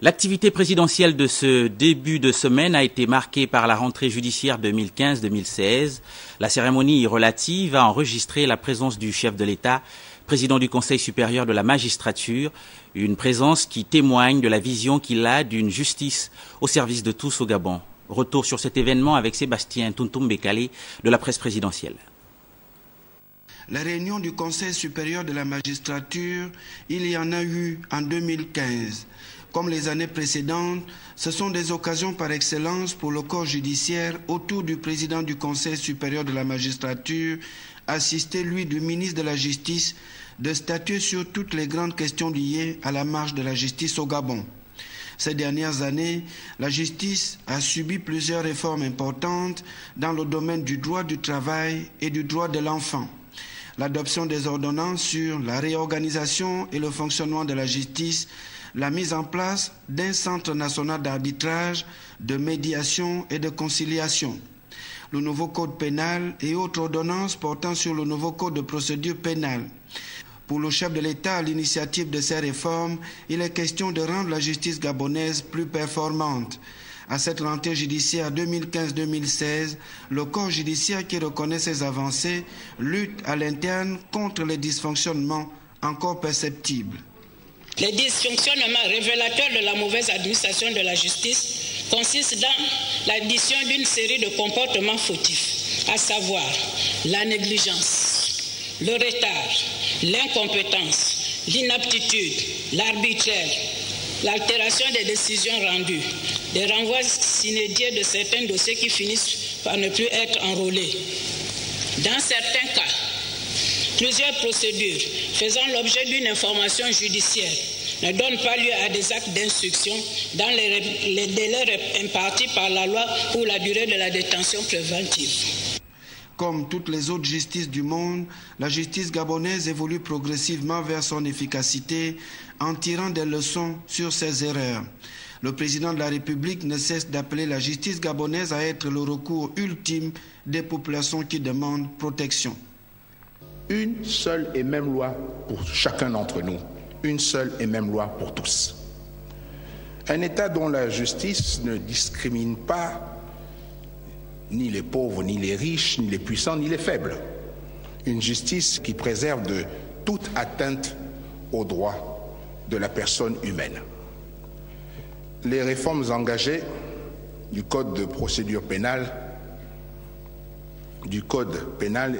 L'activité présidentielle de ce début de semaine a été marquée par la rentrée judiciaire 2015-2016. La cérémonie relative a enregistré la présence du chef de l'État, président du Conseil supérieur de la magistrature, une présence qui témoigne de la vision qu'il a d'une justice au service de tous au Gabon. Retour sur cet événement avec Sébastien Tuntum-Bekale de la presse présidentielle. La réunion du Conseil supérieur de la magistrature, il y en a eu en 2015. Comme les années précédentes, ce sont des occasions par excellence pour le corps judiciaire autour du président du Conseil supérieur de la magistrature, assisté, lui, du ministre de la Justice, de statuer sur toutes les grandes questions liées à la marche de la justice au Gabon. Ces dernières années, la justice a subi plusieurs réformes importantes dans le domaine du droit du travail et du droit de l'enfant. L'adoption des ordonnances sur la réorganisation et le fonctionnement de la justice, la mise en place d'un centre national d'arbitrage, de médiation et de conciliation, le nouveau code pénal et autres ordonnances portant sur le nouveau code de procédure pénale. Pour le chef de l'État, à l'initiative de ces réformes, il est question de rendre la justice gabonaise plus performante. À cette rentrée judiciaire 2015-2016, le corps judiciaire qui reconnaît ces avancées lutte à l'interne contre les dysfonctionnements encore perceptibles. Les dysfonctionnements révélateurs de la mauvaise administration de la justice consistent dans l'addition d'une série de comportements fautifs, à savoir la négligence, le retard, l'incompétence, l'inaptitude, l'arbitraire, l'altération des décisions rendues, des renvois inédits de certains dossiers qui finissent par ne plus être enrôlés. Dans certains cas, plusieurs procédures faisant l'objet d'une information judiciaire ne donnent pas lieu à des actes d'instruction dans les délais impartis par la loi pour la durée de la détention préventive. Comme toutes les autres justices du monde, la justice gabonaise évolue progressivement vers son efficacité en tirant des leçons sur ses erreurs. Le président de la République ne cesse d'appeler la justice gabonaise à être le recours ultime des populations qui demandent protection. Une seule et même loi pour chacun d'entre nous, une seule et même loi pour tous. Un État dont la justice ne discrimine pas ni les pauvres, ni les riches, ni les puissants, ni les faibles. Une justice qui préserve de toute atteinte aux droits de la personne humaine. Les réformes engagées du Code de procédure pénale, du Code pénal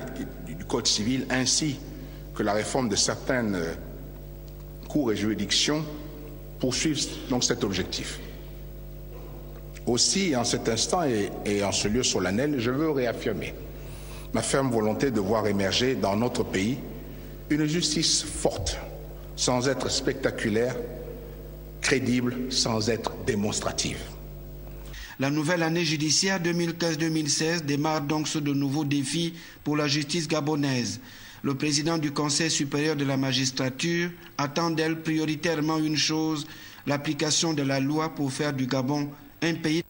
et du Code civil, ainsi que la réforme de certaines cours et juridictions poursuivent donc cet objectif. Aussi, en cet instant et en ce lieu solennel, je veux réaffirmer ma ferme volonté de voir émerger dans notre pays une justice forte, sans être spectaculaire, crédible, sans être démonstrative. La nouvelle année judiciaire 2015-2016 démarre donc sur de nouveaux défis pour la justice gabonaise. Le président du Conseil supérieur de la magistrature attend d'elle prioritairement une chose, l'application de la loi pour faire du Gabon un pays